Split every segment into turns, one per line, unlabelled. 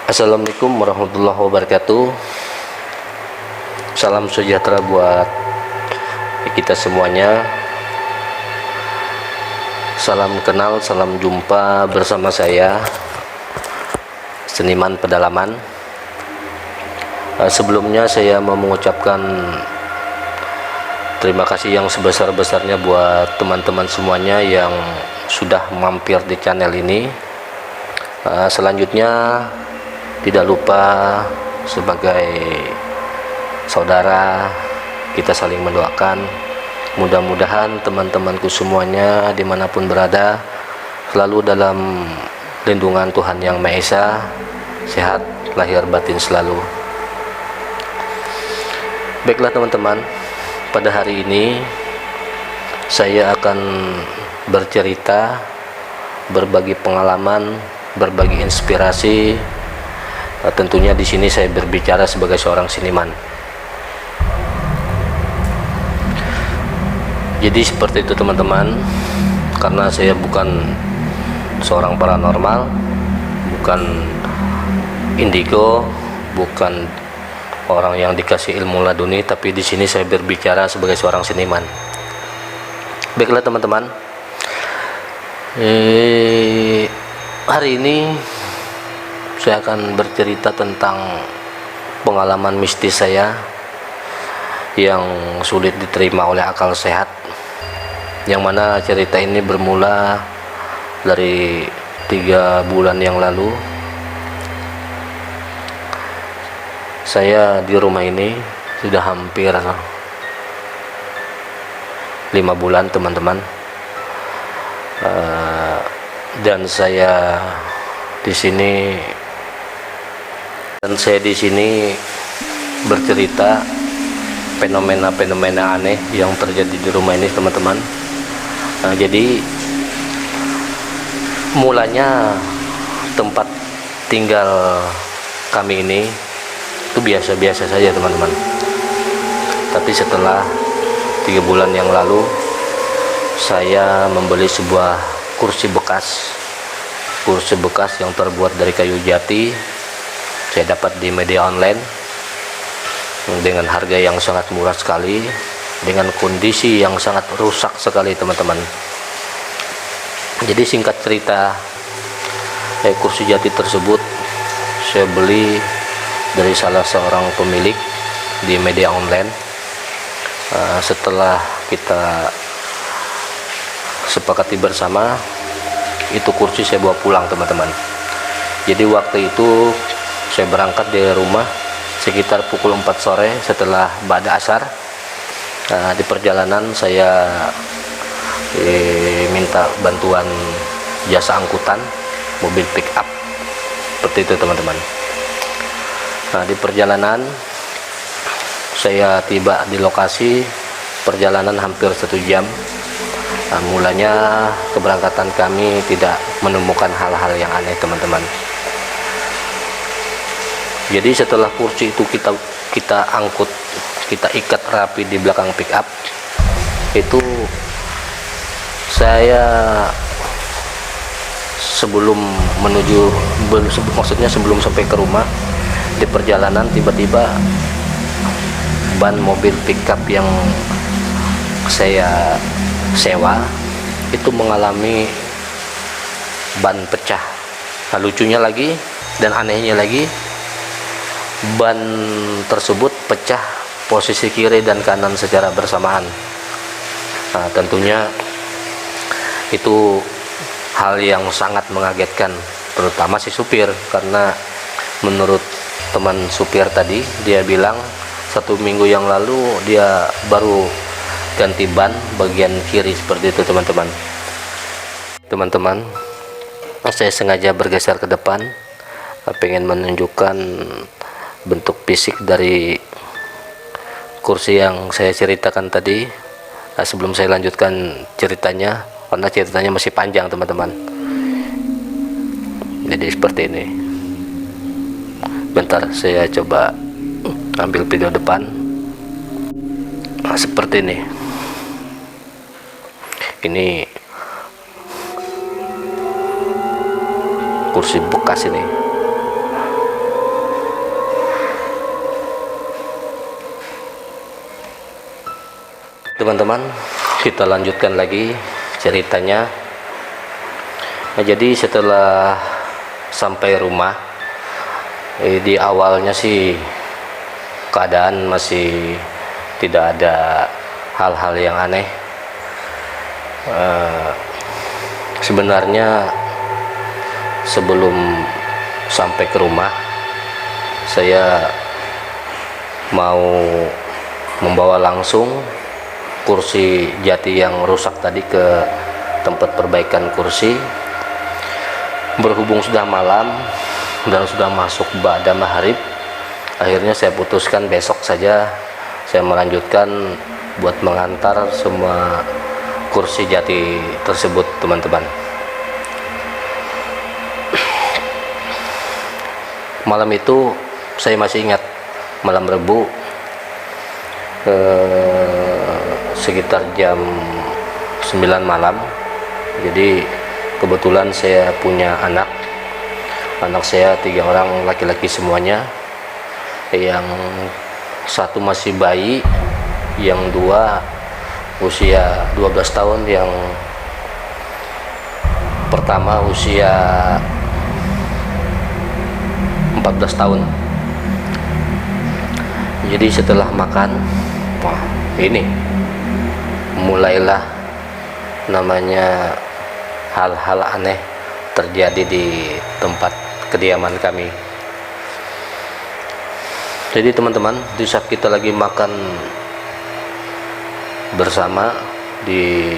Assalamualaikum warahmatullahi wabarakatuh. Salam sejahtera buat kita semuanya. Salam kenal, salam jumpa bersama saya, Seniman Pedalaman. Sebelumnya saya mau mengucapkan terima kasih yang sebesar-besarnya buat teman-teman semuanya yang sudah mampir di channel ini. Selanjutnya tidak lupa sebagai saudara kita saling mendoakan, mudah-mudahan teman-temanku semuanya dimanapun berada selalu dalam lindungan Tuhan Yang Maha Esa, sehat lahir batin selalu. Baiklah teman-teman, pada hari ini saya akan bercerita, berbagi pengalaman, berbagi inspirasi. Tentunya di sini saya berbicara sebagai seorang seniman. Jadi seperti itu teman-teman, karena saya bukan seorang paranormal, bukan indigo, bukan orang yang dikasih ilmu laduni, tapi di sini saya berbicara sebagai seorang seniman. Baiklah teman-teman, hari ini saya akan bercerita tentang pengalaman mistis saya yang sulit diterima oleh akal sehat, yang mana cerita ini bermula dari 3 bulan yang lalu. Saya di rumah ini sudah hampir 5 bulan teman-teman, dan saya di sini bercerita fenomena-fenomena aneh yang terjadi di rumah ini teman-teman. Jadi mulanya tempat tinggal kami ini itu biasa-biasa saja teman-teman, tapi setelah 3 bulan yang lalu saya membeli sebuah kursi bekas yang terbuat dari kayu jati. Saya dapat di media online dengan harga yang sangat murah sekali, dengan kondisi yang sangat rusak sekali teman-teman. Jadi singkat cerita, kursi jati tersebut saya beli dari salah seorang pemilik di media online. Setelah kita sepakati bersama, itu kursi saya bawa pulang teman-teman. Jadi waktu itu saya berangkat dari rumah sekitar pukul 4 sore setelah ba'da asar. Di perjalanan saya minta bantuan jasa angkutan mobil pick up seperti itu teman-teman. Di perjalanan saya tiba di lokasi, perjalanan hampir 1 jam. Mulanya keberangkatan kami tidak menemukan hal-hal yang aneh teman-teman. Jadi setelah kursi itu kita angkut, kita ikat rapi di belakang pick up, itu saya sebelum sampai ke rumah, di perjalanan tiba-tiba ban mobil pick up yang saya sewa itu mengalami ban pecah. Lucunya lagi dan anehnya lagi, ban tersebut pecah posisi kiri dan kanan secara bersamaan. Tentunya itu hal yang sangat mengagetkan, terutama si supir, karena menurut teman supir tadi, dia bilang 1 minggu yang lalu dia baru ganti ban bagian kiri seperti itu teman-teman. Saya sengaja bergeser ke depan, pengen menunjukkan bentuk fisik dari kursi yang saya ceritakan tadi. Sebelum saya lanjutkan ceritanya, karena ceritanya masih panjang teman-teman. Jadi seperti ini. Bentar, saya coba ambil video depan. Seperti ini. Ini kursi bekas ini. Teman-teman, kita lanjutkan lagi ceritanya. Nah, jadi setelah sampai rumah, di awalnya sih keadaan masih tidak ada hal-hal yang aneh. Sebenarnya sebelum sampai ke rumah, saya mau membawa langsung kursi jati yang rusak tadi ke tempat perbaikan kursi. Berhubung sudah malam dan sudah masuk ba'da maghrib, akhirnya saya putuskan besok saja saya melanjutkan buat mengantar semua kursi jati tersebut, teman-teman. Malam itu saya masih ingat, malam Rebu, sekitar jam 9 malam. Jadi kebetulan saya punya anak saya 3 orang laki-laki semuanya. Yang satu masih bayi, yang 2 usia 12 tahun, yang pertama usia 14 tahun. Jadi setelah makan, wah, ini mulailah namanya hal-hal aneh terjadi di tempat kediaman kami. Jadi teman-teman, di saat kita lagi makan bersama di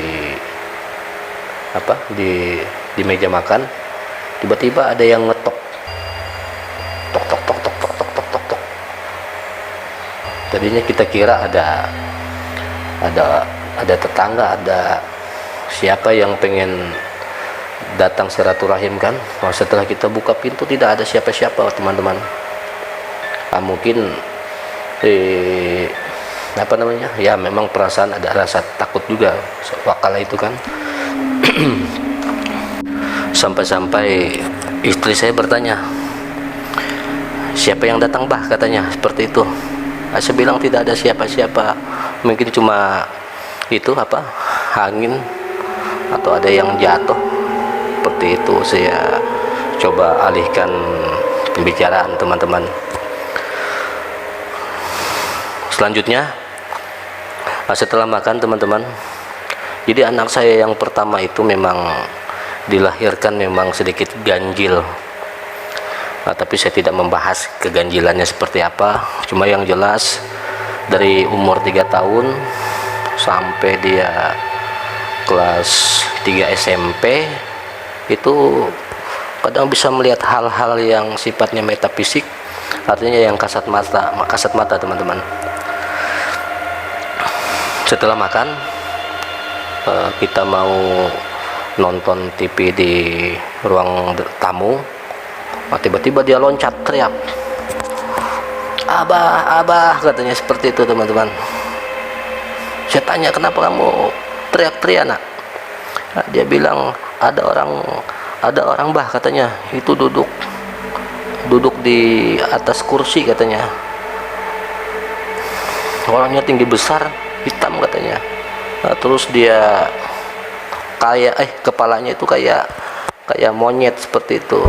meja makan, tiba-tiba ada yang ngetok, tok tok tok tok tok tok tok tok tok. Tadinya kita kira ada tetangga, ada siapa yang pengen datang silaturahim kan. Nah, setelah kita buka pintu tidak ada siapa-siapa, teman-teman. Mungkin ya memang perasaan, ada rasa takut juga wakala itu kan. Sampai-sampai istri saya bertanya, siapa yang datang, bah, katanya seperti itu. Saya bilang tidak ada siapa-siapa, mungkin cuma itu angin atau ada yang jatuh, seperti itu. Saya coba alihkan pembicaraan, teman-teman. Selanjutnya, setelah makan, teman-teman, jadi anak saya yang pertama itu memang dilahirkan memang sedikit ganjil. Tapi saya tidak membahas keganjilannya seperti apa, cuma yang jelas dari umur 3 tahun sampai dia kelas 3 SMP itu kadang bisa melihat hal-hal yang sifatnya metafisik, artinya yang kasat mata, teman-teman. Setelah makan, kita mau nonton TV di ruang tamu. Tiba-tiba dia loncat, teriak, abah, katanya seperti itu, teman-teman. Saya tanya, kenapa kamu teriak-teriak, nak? Dia bilang ada orang, bah, katanya, itu duduk di atas kursi, katanya. Orangnya tinggi besar, hitam, katanya. Terus dia kepalanya itu kayak monyet, seperti itu.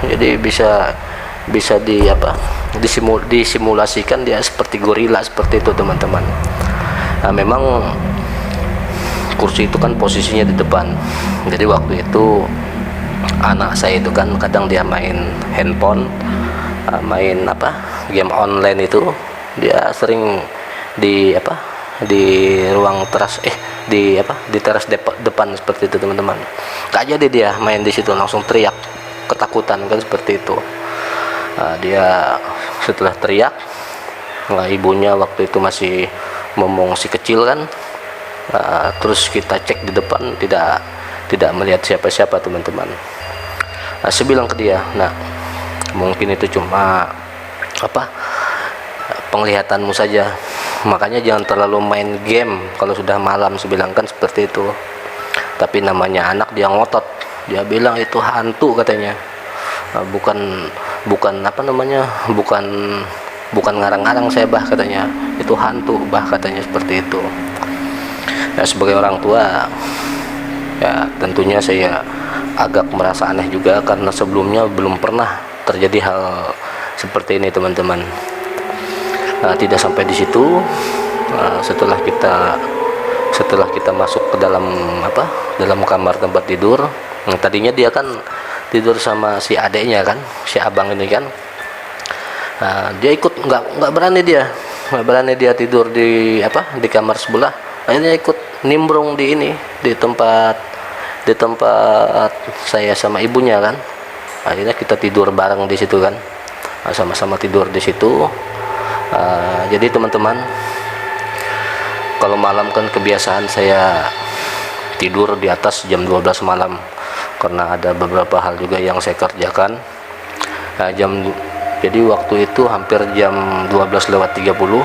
Jadi bisa disimulasikan dia seperti gorila, seperti itu, teman-teman. Memang kursi itu kan posisinya di depan. Jadi waktu itu anak saya itu kan kadang dia main handphone, main game online itu. Dia sering di ruang teras di teras depan, seperti itu, teman-teman. Gak jadi dia main di situ, langsung teriak ketakutan kan, seperti itu. Dia setelah teriak, ibunya waktu itu masih ngomong si kecil kan. Terus kita cek di depan, tidak melihat siapa-siapa, teman-teman. Saya bilang ke dia, nah, mungkin itu cuma penglihatanmu saja, makanya jangan terlalu main game kalau sudah malam, saya bilang kan, seperti itu. Tapi namanya anak, dia ngotot, dia bilang itu hantu, katanya. Bukan ngarang-ngarang saya, bah, katanya, itu hantu, bah, katanya, seperti itu. Ya, sebagai orang tua ya tentunya saya agak merasa aneh juga, karena sebelumnya belum pernah terjadi hal seperti ini teman-teman. Tidak sampai di situ, setelah kita masuk ke dalam kamar tempat tidur. Tadinya dia kan tidur sama si adeknya kan, si abang ini kan. Dia ikut, nggak berani dia tidur di kamar sebelah. Akhirnya ikut nimbrung di tempat saya sama ibunya kan. Akhirnya kita tidur bareng di situ kan, sama-sama tidur di situ. Jadi teman-teman, kalau malam kan kebiasaan saya tidur di atas jam 12 malam, karena ada beberapa hal juga yang saya kerjakan. Jadi waktu itu hampir jam 12:30,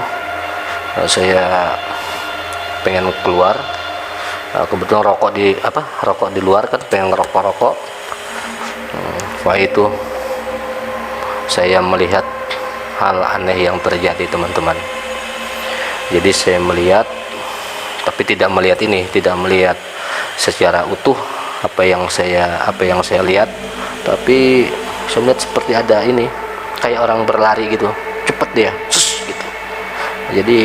saya pengen keluar. Kebetulan rokok di luar kan, pengen ngerokok. Wah, itu saya melihat hal aneh yang terjadi teman-teman. Jadi saya melihat, tapi tidak melihat secara utuh apa yang saya lihat, tapi saya melihat seperti ada kayak orang berlari gitu, cepet dia gitu. Jadi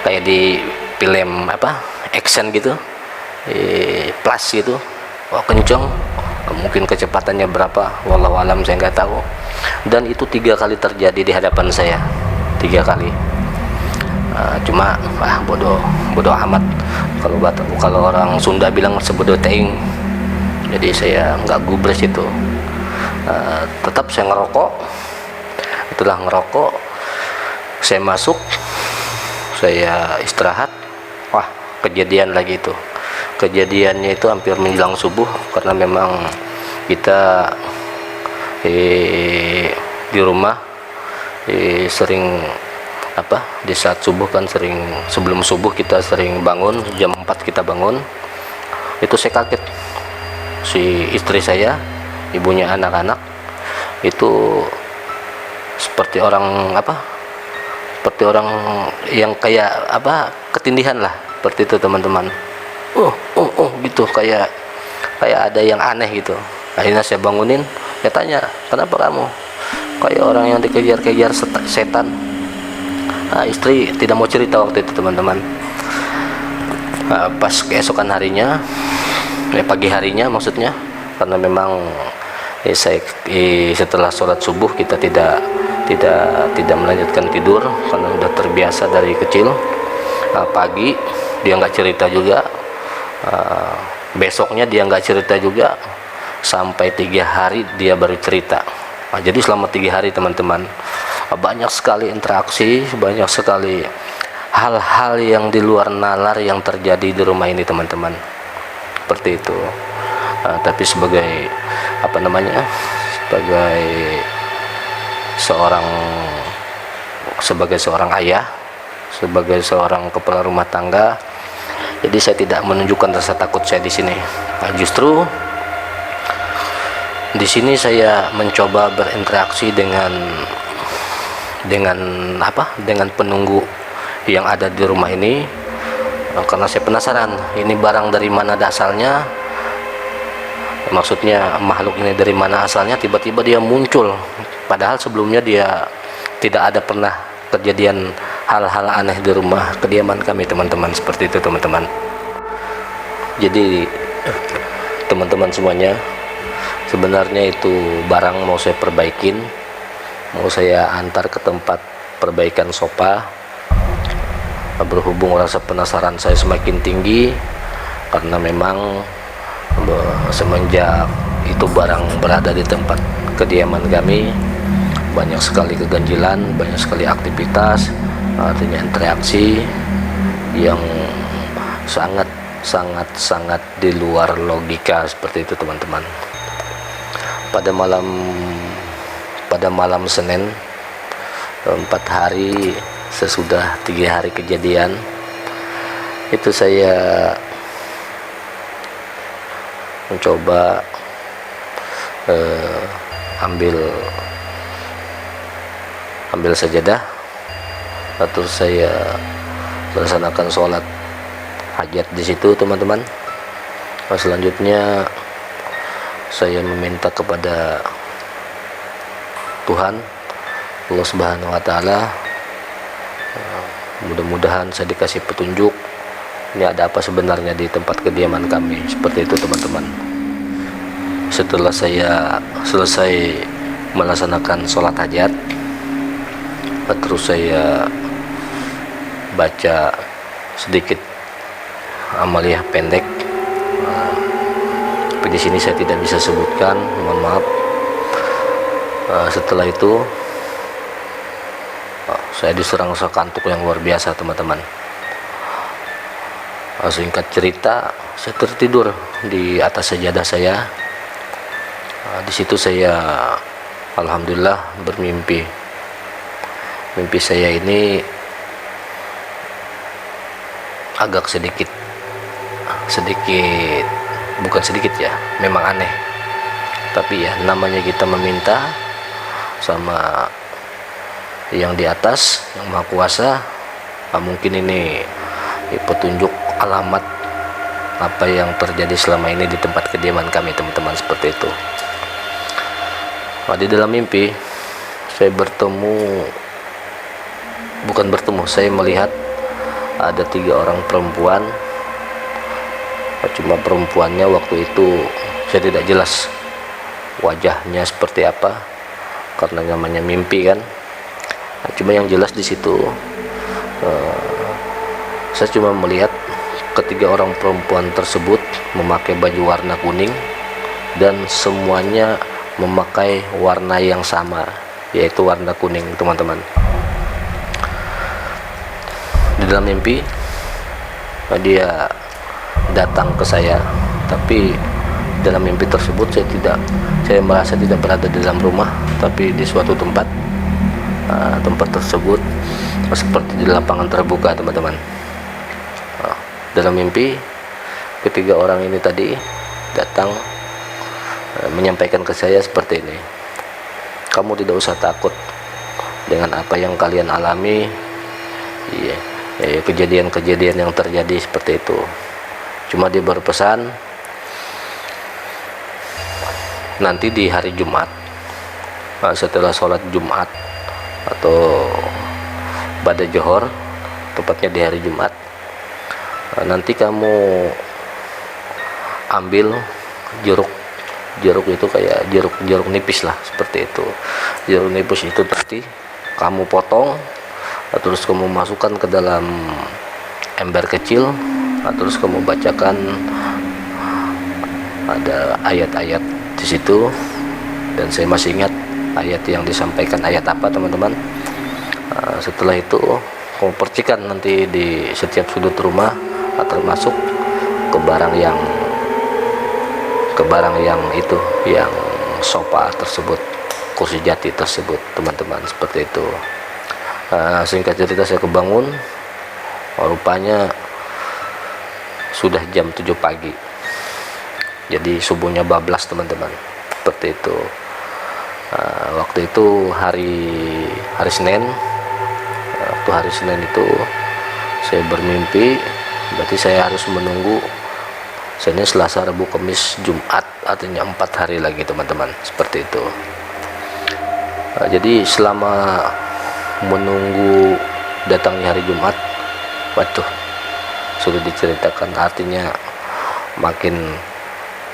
kayak di film action gitu, plus gitu. Kenceng, mungkin kecepatannya berapa, wallahu alam, saya nggak tahu. Dan itu 3 kali terjadi di hadapan saya, 3 kali. Cuma bodoh amat, kalau orang Sunda bilang sebodoh teing. Jadi saya nggak gubres itu. Tetap saya ngerokok. Itulah ngerokok, saya masuk, saya istirahat. Wah, kejadian lagi itu. Kejadiannya itu hampir menjelang subuh, karena memang kita di rumah sering di saat subuh kan, sebelum subuh kita sering bangun, jam 4 kita bangun. Itu saya kaget, si istri saya, ibunya anak-anak itu seperti orang yang kayak ketindihan lah, seperti itu teman-teman. Gitu, kayak ada yang aneh gitu. Akhirnya saya bangunin, saya tanya, kenapa kamu kayak orang yang dikejar-kejar setan? Istri tidak mau cerita waktu itu teman-teman. Pas keesokan harinya, pagi harinya maksudnya, karena memang setelah sholat subuh kita tidak melanjutkan tidur karena sudah terbiasa dari kecil. Pagi dia nggak cerita juga, besoknya dia nggak cerita juga, sampai 3 hari dia baru cerita. Jadi selama 3 hari teman-teman, banyak sekali interaksi, banyak sekali hal-hal yang di luar nalar yang terjadi di rumah ini teman-teman, seperti itu. Tapi sebagai seorang ayah, sebagai seorang kepala rumah tangga, jadi saya tidak menunjukkan rasa takut saya di sini. Justru di sini saya mencoba berinteraksi dengan penunggu yang ada di rumah ini, karena saya penasaran ini barang dari mana asalnya, maksudnya makhluk ini dari mana asalnya. Tiba-tiba dia muncul, padahal sebelumnya dia tidak ada pernah kejadian hal-hal aneh di rumah kediaman kami teman-teman, seperti itu teman-teman. Jadi teman-teman semuanya, sebenarnya itu barang mau saya perbaikin, mau saya antar ke tempat perbaikan sofa. Berhubung rasa penasaran saya semakin tinggi, karena memang semenjak itu barang berada di tempat kediaman kami, banyak sekali keganjilan, banyak sekali aktivitas, artinya interaksi yang sangat di luar logika, seperti itu teman-teman. Pada malam Senin, 4 hari sesudah 3 hari kejadian itu, saya mencoba ambil sajadah, terus saya melaksanakan sholat hajat di situ teman-teman. Selanjutnya saya meminta kepada Tuhan Allah Subhanahu wa taala, mudah-mudahan saya dikasih petunjuk ini ada apa sebenarnya di tempat kediaman kami, seperti itu teman-teman. Setelah saya selesai melaksanakan sholat hajat, terus saya baca sedikit amaliyah pendek, tapi di sini saya tidak bisa sebutkan, mohon maaf. Setelah itu saya diserang rasa kantuk yang luar biasa teman-teman. Singkat cerita, saya tertidur di atas sajadah saya. Di situ saya alhamdulillah bermimpi. Mimpi saya ini agak sedikit bukan sedikit ya, memang aneh, tapi ya namanya kita meminta sama yang di atas, yang maha kuasa, mungkin ini petunjuk alamat apa yang terjadi selama ini di tempat kediaman kami teman-teman, seperti itu. Di dalam mimpi saya saya melihat ada 3 orang perempuan. Cuma perempuannya waktu itu saya tidak jelas wajahnya seperti apa karena namanya mimpi kan. Cuma yang jelas di situ saya cuma melihat ketiga orang perempuan tersebut memakai baju warna kuning dan semuanya memakai warna yang sama, yaitu warna kuning teman-teman. Di dalam mimpi dia datang ke saya, tapi dalam mimpi tersebut saya merasa tidak berada di dalam rumah, tapi di suatu tempat tersebut seperti di lapangan terbuka teman-teman. Dalam mimpi ketiga orang ini tadi datang menyampaikan ke saya seperti ini, kamu tidak usah takut dengan apa yang kalian alami, kejadian-kejadian yang terjadi seperti itu. Cuma dia berpesan nanti di hari Jumat, setelah sholat Jumat atau pada Johor, tepatnya di hari Jumat, nanti kamu ambil jeruk itu kayak jeruk nipis lah, seperti itu. Jeruk nipis itu nanti kamu potong, terus kamu masukkan ke dalam ember kecil, terus kamu bacakan ada ayat-ayat di situ, dan saya masih ingat ayat yang disampaikan ayat apa teman-teman. Setelah itu kamu percikan nanti di setiap sudut rumah, termasuk ke barang yang itu, yang sofa tersebut, kursi jati tersebut teman-teman, seperti itu. Singkat cerita saya kebangun, rupanya sudah jam 7 pagi, jadi subuhnya bablas teman-teman, seperti itu. Waktu itu hari Senin. Waktu hari Senin itu saya bermimpi, berarti saya harus menunggu Senin, Selasa, Rabu, Kamis, Jumat, artinya 4 hari lagi teman-teman, seperti itu. Jadi selama menunggu datangnya hari Jumat, waduh, sudah diceritakan, artinya makin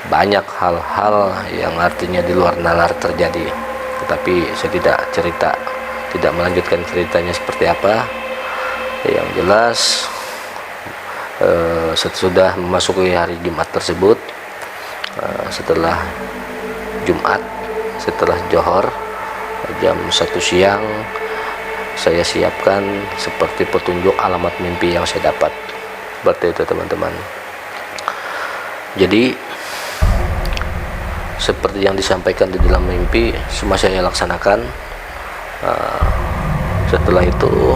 banyak hal-hal yang artinya di luar nalar terjadi. Tetapi saya tidak melanjutkan ceritanya seperti apa. Yang jelas sesudah memasuki hari Jumat tersebut, setelah Jumat, setelah Johor jam 1 siang, saya siapkan seperti petunjuk alamat mimpi yang saya dapat, seperti itu teman-teman. Jadi seperti yang disampaikan di dalam mimpi semua saya laksanakan. Setelah itu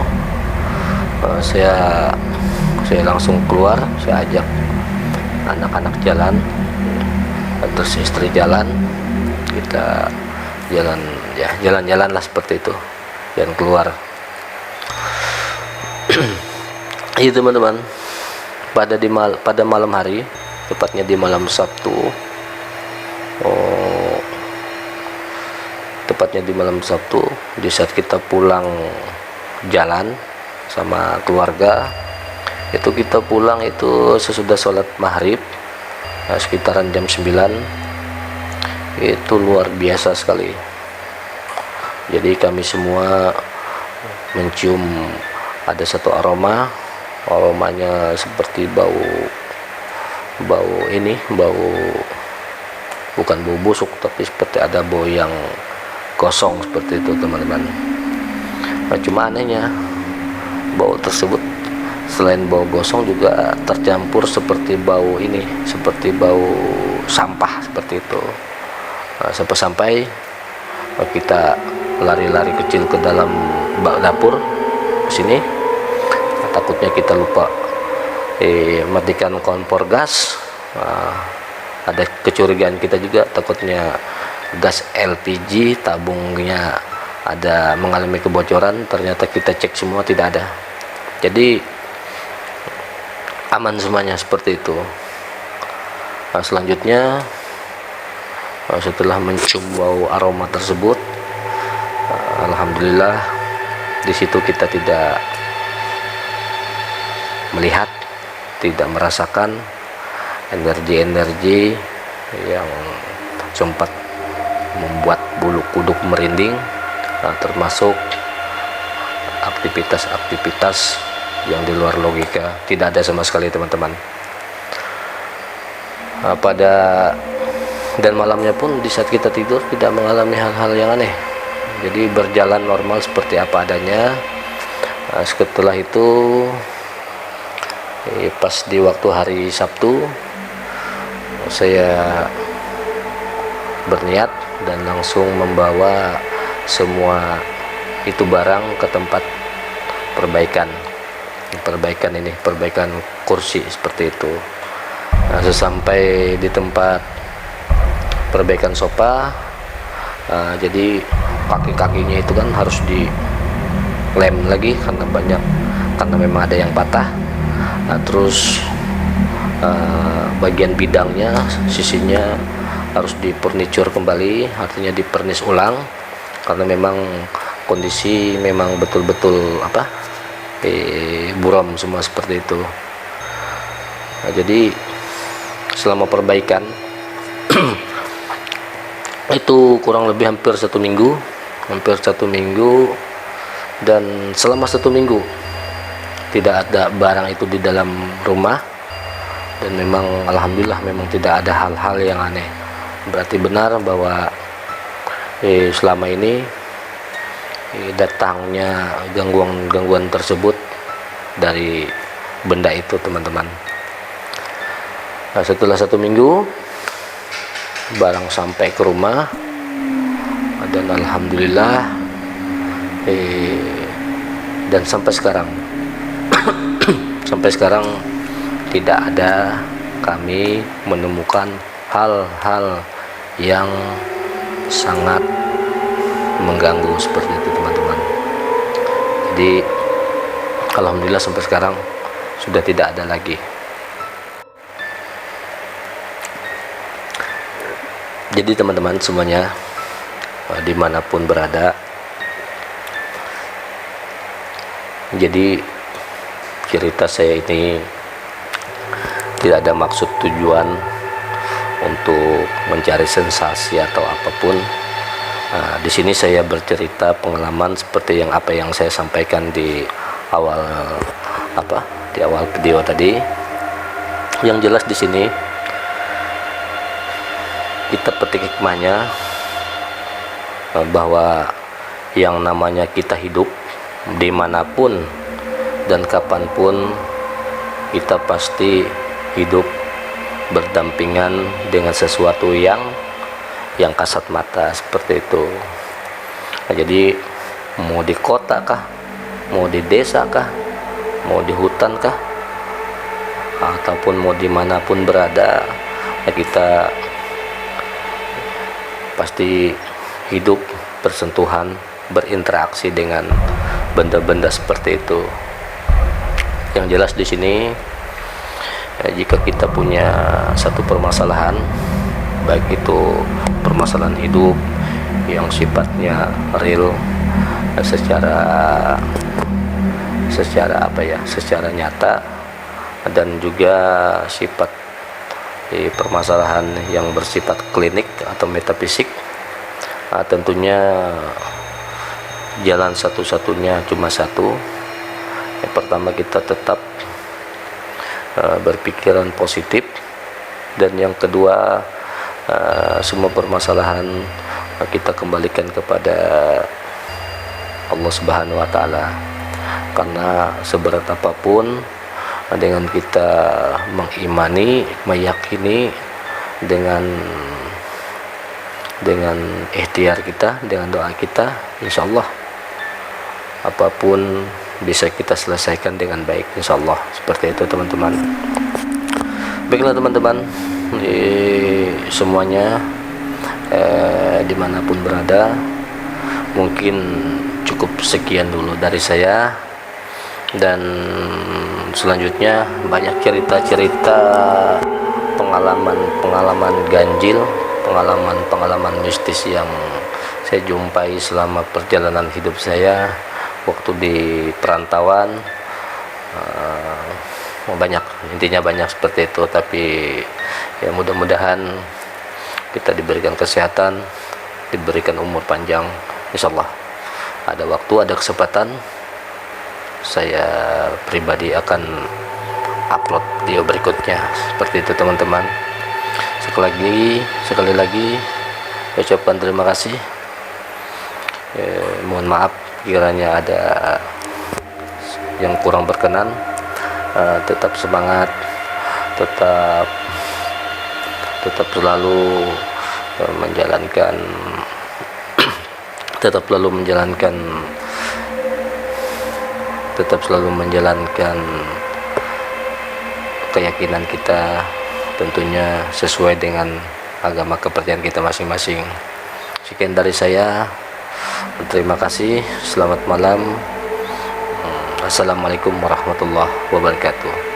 saya langsung keluar, saya ajak anak-anak jalan, terus istri jalan, kita jalan-jalan lah, seperti itu, dan keluar. Iya teman-teman, pada malam hari, tepatnya di malam Sabtu. Tepatnya di malam Sabtu, di saat kita pulang jalan sama keluarga, itu kita pulang itu sesudah sholat maghrib, sekitaran jam 9. Itu luar biasa sekali. Jadi kami semua mencium ada satu aromanya seperti bau bukan bau busuk, tapi seperti ada bau yang gosong seperti itu teman-teman. Nah, cuma anehnya bau tersebut selain bau gosong juga tercampur seperti bau sampah seperti itu. Nah, sampai kita lari-lari kecil ke dalam bak dapur sini. Nah, takutnya kita lupa matikan kompor gas. Ada kecurigaan kita juga, takutnya gas LPG tabungnya ada mengalami kebocoran. Ternyata kita cek semua tidak ada, jadi aman semuanya seperti itu. Nah, selanjutnya setelah mencium bau aroma tersebut, alhamdulillah di situ kita tidak melihat, tidak merasakan energi-energi yang sempat membuat bulu kuduk merinding, termasuk aktivitas-aktivitas yang di luar logika. Tidak ada sama sekali teman-teman. Dan malamnya pun di saat kita tidur tidak mengalami hal-hal yang aneh, jadi berjalan normal seperti apa adanya. Setelah itu pas di waktu hari Sabtu, saya berniat dan langsung membawa semua itu barang ke tempat perbaikan kursi seperti itu. Nah, sesampai di tempat perbaikan sofa, jadi kaki-kakinya itu kan harus dilem lagi karena memang ada yang patah. Nah, terus bagian bidangnya, sisinya harus difurniture kembali, artinya dipernis ulang, karena memang kondisi memang betul-betul buram semua seperti itu. Nah, jadi selama perbaikan itu kurang lebih hampir satu minggu, dan selama 1 minggu tidak ada barang itu di dalam rumah, dan memang alhamdulillah memang tidak ada hal-hal yang aneh. Berarti benar bahwa selama ini datangnya gangguan tersebut dari benda itu teman-teman. Nah, setelah 1 minggu barang sampai ke rumah, dan alhamdulillah dan sampai sekarang tidak ada kami menemukan hal-hal yang sangat mengganggu seperti itu teman-teman. Jadi alhamdulillah sampai sekarang sudah tidak ada lagi. Jadi teman-teman semuanya, dimanapun berada, jadi cerita saya ini tidak ada maksud tujuan untuk mencari sensasi atau apapun. Di sini saya bercerita pengalaman seperti apa yang saya sampaikan di awal video tadi. Yang jelas di sini kita petik hikmahnya, bahwa yang namanya kita hidup dimanapun dan kapanpun, kita pasti hidup berdampingan dengan sesuatu yang kasat mata seperti itu. Nah, jadi mau di kota kah, mau di desa kah, mau di hutan kah, ataupun mau dimanapun berada, ya kita pasti hidup bersentuhan, berinteraksi dengan benda-benda seperti itu. Yang jelas di sini jika kita punya satu permasalahan, baik itu permasalahan hidup yang sifatnya real, secara secara nyata, dan juga sifat permasalahan yang bersifat klinik atau metafisik, tentunya jalan satu-satunya cuma satu. Yang pertama, kita tetap berpikiran positif, dan yang kedua, semua permasalahan kita kembalikan kepada Allah Subhanahu wa Ta'ala. Karena seberat apapun, dengan kita mengimani, meyakini, dengan ikhtiar kita, dengan doa kita, insya Allah apapun bisa kita selesaikan dengan baik, insya Allah. Seperti itu teman-teman. Baiklah teman-teman, semuanya dimanapun berada, mungkin cukup sekian dulu dari saya, dan selanjutnya banyak cerita-cerita pengalaman ganjil, pengalaman mistis yang saya jumpai selama perjalanan hidup saya waktu di perantauan. Intinya banyak seperti itu, tapi ya mudah-mudahan kita diberikan kesehatan, diberikan umur panjang, insyaallah. Ada waktu, ada kesempatan, saya pribadi akan upload video berikutnya. Seperti itu teman-teman. Sekali lagi saya ucapkan terima kasih. Mohon maaf kiranya ada yang kurang berkenan. Tetap semangat, tetap selalu menjalankan keyakinan kita, tentunya sesuai dengan agama kepercayaan kita masing-masing. Sekian dari saya, terima kasih, selamat malam. Assalamualaikum warahmatullahi wabarakatuh.